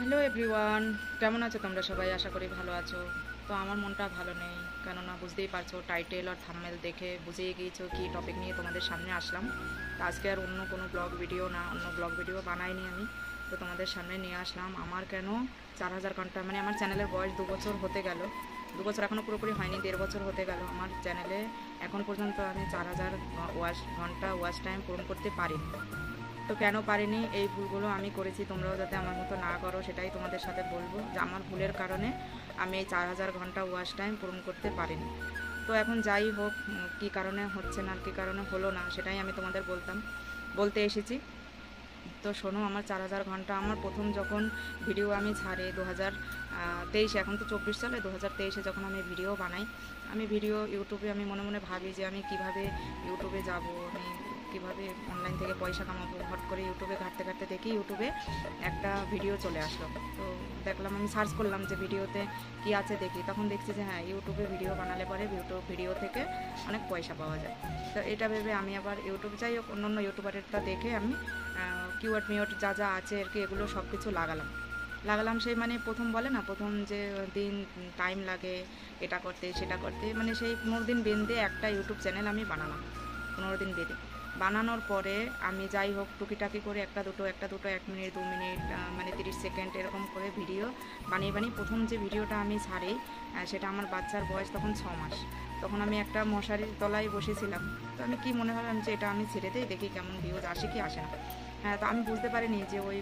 Hello everyone, কেমন আছো তোমরা সবাই? আশা করি ভালো আছো। তো আমার মনটা ভালো নেই, কেননা বুঝতেই পারছো টাইটেল আর থাম্বনেল দেখে বুঝেই গিয়েছো কি টপিক নিয়ে তোমাদের সামনে আসলাম। তো আজকে আর অন্য কোনো ব্লগ ভিডিও না, অন্য ব্লগ ভিডিও বানাইনি আমি। তো তোমাদের সামনে নিয়ে আসলাম আমার কেন 4000 ঘন্টা, মানে আমার চ্যানেলের বয়স 2 বছর হতে গেল। 2 বছর এখনও পুরোপুরি হয়নি, 1.5 বছর হতে গেল আমার চ্যানেলে। এখন পর্যন্ত আমি 4000 ঘন্টা ওয়াচ টাইম পূরণ করতে পারিনি। তো কেন পারিনি, এই ভুলগুলো আমি করেছি, তোমরাও যাতে আমার মতো না করো সেটাই তোমাদের সাথে বলবো, যে আমার ভুলের কারণে আমি এই 4000 ঘন্টা ওয়াচ টাইম পূরণ করতে পারিনি। তো এখন যাই হোক, কী কারণে হচ্ছে না, কী কারণে হলো না, সেটাই আমি তোমাদের বলতে এসেছি। তো শোনো, আমার 4000 ঘন্টা, আমার প্রথম যখন ভিডিও আমি ছাড়ি 2023, এখন তো 24 সালে, 2023-এ যখন আমি ভিডিও বানাই, আমি ভিডিও ইউটিউবে আমি মনে মনে ভাবি যে আমি কিভাবে ইউটিউবে যাব, আমি কীভাবে অনলাইন থেকে পয়সা কামাবো। হট করে ইউটিউবে ঘাঁটতে ঘাঁটতে দেখি ইউটিউবে একটা ভিডিও চলে আসলো। তো দেখলাম, আমি সার্চ করলাম যে ভিডিওতে কী আছে দেখি, তখন দেখছি যে হ্যাঁ, ইউটিউবে ভিডিও বানালে পরে ভিডিও থেকে অনেক পয়সা পাওয়া যায়। তো এটা ভেবে আমি আবার ইউটিউব, যাই হোক, অন্য অন্য ইউটিউবারেরটা দেখে আমি কিওয়ার্ড মিওয়ার্ড যা যা আছে আর কি, এগুলো সব কিছু লাগালাম। সেই মানে প্রথম বলে না, প্রথম যে দিন টাইম লাগে এটা করতে সেটা করতে, মানে সেই 15 দিন বেঁধে একটা ইউটিউব চ্যানেল আমি বানালাম। 15 দিন বেঁধে বানানোর পরে আমি যাই হোক টুকিটাকি করে একটা দুটো 1 মিনিট 2 মিনিট, মানে 30 সেকেন্ড এরকম করে ভিডিও বানিয়ে প্রথম যে ভিডিওটা আমি ছাড়ি, সেটা আমার বাচ্চার বয়স তখন 6 মাস। তখন আমি একটা মশারির তলায় বসেছিলাম। তো আমি কি মনে হলাম যে এটা আমি ছেড়ে দিই, দেখি কেমন ভিউজ আসে কি আসে না। হ্যাঁ, তো আমি বুঝতে পারিনি যে ওই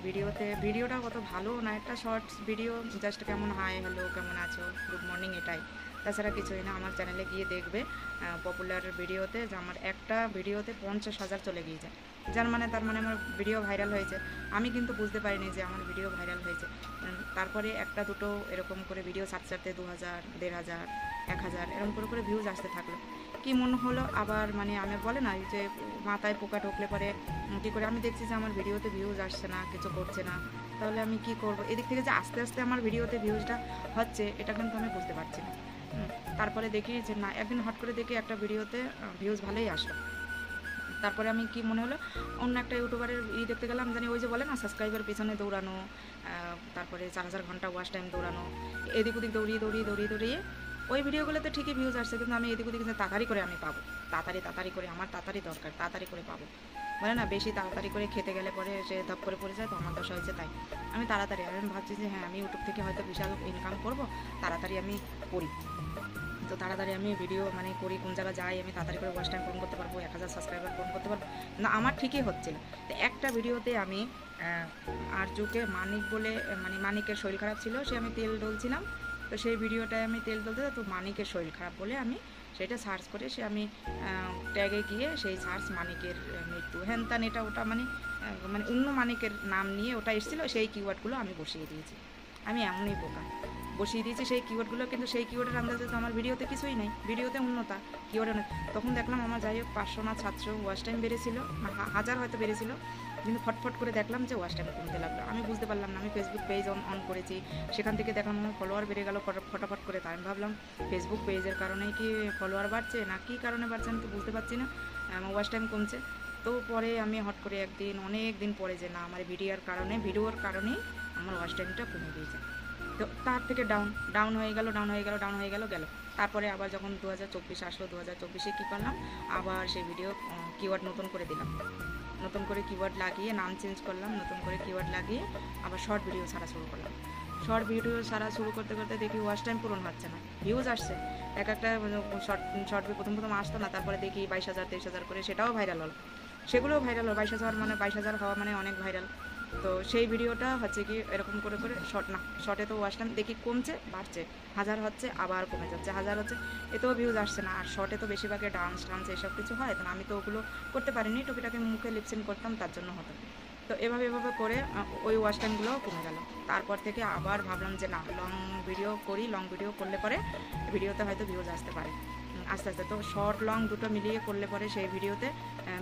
ভিডিওটা কত ভালো না, একটা শর্টস ভিডিও, জাস্ট কেমন হাই হ্যালো কেমন আছো গুড মর্নিং, এটাই, তাছাড়া কিছুই না। আমার চ্যানেলে গিয়ে দেখবে পপুলার ভিডিওতে যে আমার একটা ভিডিওতে 50,000 চলে গিয়েছে, তার মানে আমার ভিডিও ভাইরাল হয়েছে। আমি কিন্তু বুঝতে পারিনি যে আমার ভিডিও ভাইরাল হয়েছে। তারপরে একটা দুটো এরকম করে ভিডিও ছাড়তে ছাড়তে 2000, 1500, 1000 এরকম করে ভিউজ আসতে থাকলো। কি মনে হলো আবার, মানে আমি বলে না যে মাথায় পোকা ঢুকলে পরে কী করে, আমি দেখছি যে আমার ভিডিওতে ভিউজ আসছে না, কিছু করছে না, তাহলে আমি কি করব। এদিক থেকে যে আস্তে আস্তে আমার ভিডিওতে ভিউজটা হচ্ছে, এটা কিন্তু আমি বুঝতে পারছি না। তারপরে দেখি যে না, একদিন হট করে দেখি একটা ভিডিওতে ভিউজ ভালোই আসলো। তারপরে আমি কি মনে হলো, অন্য একটা ইউটিউবারের দেখতে গেলাম, জানি ওই যে বলে না সাবস্ক্রাইবার পেছনে দৌড়ানো, তারপরে 4000 ঘন্টা ওয়াচ টাইম দৌড়ানো, এদিক ওদিক দৌড়িয়ে ওই ভিডিওগুলোতে ঠিকই ভিউজ আসছে, কিন্তু আমি এদিক ওদিক তাড়াতাড়ি করে আমি পাবো, তাড়াতাড়ি করে, আমার তাড়াতাড়ি দরকার, তাড়াতাড়ি করে পাবো, বলে না বেশি তাড়াতাড়ি করে খেতে গেলে পরে সে ধপ করে পড়ে যায়, তো আমার দশা হয়েছে তাই। আমি আমি ভাবছি যে হ্যাঁ, আমি ইউটিউব থেকে হয়তো বিশাল ইনকাম করবো, তাড়াতাড়ি আমি করি। তো তাড়াতাড়ি আমি ভিডিও মানে করি, কোন জায়গায় যাই, আমি তাড়াতাড়ি করে ওয়াচ টাইম পূরণ করতে পারবো, 1000 সাবস্ক্রাইবার পূরণ করতে পারবো না। আমার ঠিকই হচ্ছিল। তো একটা ভিডিওতে আমি আরজুকে মানিক বলে, মানে মানিকের শরীর খারাপ ছিল, সে আমি তেল ডলছিলাম, তো সেই ভিডিওটায় আমি তেল ডলতে, তো মানিকের শরীর খারাপ বলে আমি সেটা সার্চ করে, সে আমি ট্যাগে গিয়ে সেই সার্চ মানিকের মৃত্যু হ্যান ত্যান এটা ওটা, মানে মানে অন্য মানিকের নাম নিয়ে ওটা এসেছিলো, সেই কিওয়ার্ডগুলো আমি বসিয়ে দিয়েছি। আমি এমনই বোকা, বসিয়ে দিয়েছি সেই কিওয়ার্ডগুলো, কিন্তু সেই কিওয়ার্ডের আন্দাজে তো আমার ভিডিওতে কিছুই নাই, ভিডিওতে উন্নতা কিওয়ার্ডে নয়। তখন দেখলাম আমার যাই হোক 500 না 700 ওয়াচ টাইম বেড়েছিল, না 1000 হয়তো বেড়েছিল, কিন্তু ফটফট করে দেখলাম যে ওয়াচ টাইম কমতে লাগলো। আমি বুঝতে পারলাম না, আমি ফেসবুক পেজ অন করেছি, সেখান থেকে দেখলাম আমার ফলোয়ার বেড়ে গেল ফটাফট করে। তাই আমি ভাবলাম ফেসবুক পেজের কারণেই কি ফলোয়ার বাড়ছে, না কী কারণে বাড়ছে আমি তো বুঝতে পারছি না, আমার ওয়াচ টাইম কমছে। তো পরে আমি হট করে একদিন, অনেক দিন পরে, যে না, আমার ভিডিওর কারণেই আমার ওয়াচ টাইমটা কমে গিয়েছে। তো তার থেকে ডাউন হয়ে গেল। তারপরে আবার যখন 2024 আসলো, 2024-এ কী করলাম, আবার সেই ভিডিও কিওয়ার্ড নতুন করে দিলাম, নতুন করে কিওয়ার্ড লাগিয়ে নাম চেঞ্জ করলাম, নতুন করে কিওয়ার্ড লাগিয়ে আবার শর্ট ভিডিও ছাড়া শুরু করলাম। শর্ট ভিডিও ছাড়া শুরু করতে করতে দেখি ওয়াচ টাইম পূরণ হচ্ছে না, ভিউজ আসছে একটা শর্ট প্রথম আসতো না, তারপরে দেখি 22,000 23,000 করে, সেটাও ভাইরাল হলো, সেগুলোও ভাইরাল হলো। 22,000 মানে 22,000 হওয়া মানে অনেক ভাইরাল। তো সেই ভিডিওটা হচ্ছে কি এরকম করে শর্টে তো ওয়াচ টাইম দেখি কমছে বাড়ছে, 1000 হচ্ছে আবার কমে যাচ্ছে, 1000 হচ্ছে, এতেও ভিউজ আসছে না। আর শর্টে তো বেশিরভাগই ডান্স এসব কিছু হয়, তো আমি তো ওগুলো করতে পারিনি, টুকিটাকে মুখে লিপসিন করতাম, তার জন্য হতো। তো এভাবে করে ওই ওয়াচ টাইমগুলোও কমে গেল। তারপর থেকে আবার ভাবলাম যে না, লং ভিডিও করলে পরে ভিডিওতে হয়তো ভিউজ আসতে পারে, আস্তে আস্তে। তো শর্ট লং দুটো মিলিয়ে করলে পরে সেই ভিডিওতে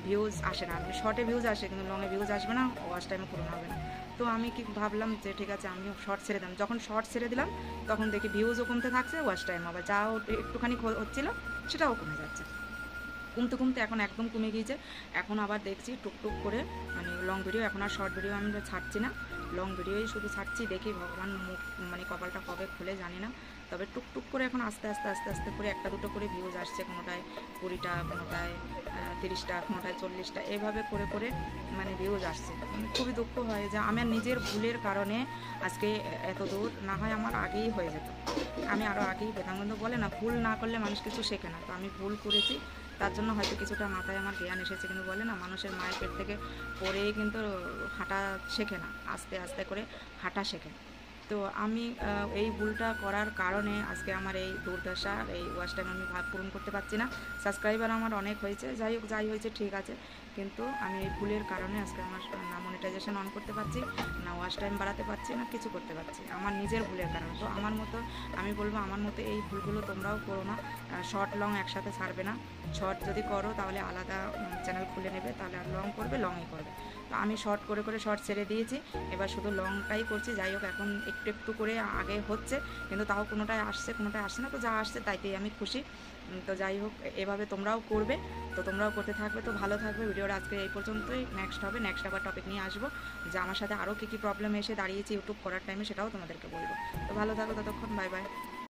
ভিউজ আসে না, শর্টে ভিউজ আসে কিন্তু লংয়ে ভিউজ আসবে না, ওয়াচ টাইমে পূরণ হবে না। তো আমি কি ভাবলাম যে ঠিক আছে, আমিও শর্ট ছেড়ে দিলাম। যখন শর্ট ছেড়ে দিলাম তখন দেখি ভিউজও কমতে থাকছে, ওয়াচ টাইম আবার যা একটুখানি হচ্ছিলো সেটাও কমে যাচ্ছে। কমতে এখন একদম কমে গিয়েছে। এখন আবার দেখছি টুকটুক করে, মানে লং ভিডিও, এখন আর শর্ট ভিডিও আমি ছাড়ছি না, লং ভিডিওই শুধু ছাড়ছি, দেখি ভগবান মুখ মানে কপালটা কবে খুলে জানি না। তবে টুকটুক করে এখন আস্তে আস্তে আস্তে আস্তে করে একটা দুটো করে ভিউজ আসছে, কোনোটায় 20টা, কোনোটায় 30টা, কোনোটায় 40টা, এভাবে করে করে মানে ভিউজ আসছে। খুবই দুঃখ হয় যে আমার নিজের ভুলের কারণে আজকে এত দূর, না হয় আমার আগেই হয়ে যেত, আমি আরও আগেই পেতাম। কিন্তু বলে না, ভুল না করলে মানুষ কিছু শেখে না। তো আমি ভুল করেছি, তার জন্য হয়তো কিছুটা মাথায় আমার জ্ঞান এসেছে। কিন্তু বলে না, মানুষের মায়ের পেট থেকে পড়েই কিন্তু হাঁটা শেখে না, আস্তে আস্তে করে হাঁটা শেখে। তো আমি এই ভুলটা করার কারণে আজকে আমার এই দুর্দশা, এই ওয়াচ টাইম আমি ভাগ পূরণ করতে পারছি না। সাবস্ক্রাইবার আমার অনেক হয়েছে, যাই হোক, যাই হয়েছে ঠিক আছে, কিন্তু আমি এই ভুলের কারণে আজকে আমার না মনিটাইজেশন অন করতে পারছি, না ওয়াচ টাইম বাড়াতে পারছি, না কিছু করতে পারছি, আমার নিজের ভুলের কারণে। তো আমার মতো, আমি বলবো আমার মতো এই ভুলগুলো তোমরাও করো না। শর্ট লং একসাথে ছাড়বে না। শর্ট যদি করো তাহলে আলাদা চ্যানেল খুলে নেবে, তাহলে আর লং করবে, লংই করবে। তো আমি শর্ট করে করে শর্ট ছেড়ে দিয়েছি, এবার শুধু লংটাই করছি। যাই হোক, এখন একটু একটু করে আগে হচ্ছে, কিন্তু তাও কোনোটায় আসছে, কোনোটায় আসছে না। তো যা আসছে তাইতেই আমি খুশি। তো যাই হোক, এভাবে তোমরাও করবে, তো তোমরাও করতে থাকবে, তো ভালো থাকবে। ভিডিওটা আজকে এই পর্যন্তই, নেক্সট হবে, নেক্সট আবার টপিক নিয়ে আসবো, যে আমার সাথে আরও কী কী প্রবলেম এসে দাঁড়িয়েছে ইউটিউব করার টাইমে, সেটাও তোমাদেরকে বলবো। তো ভালো থাকো, ততক্ষণ বাই বাই।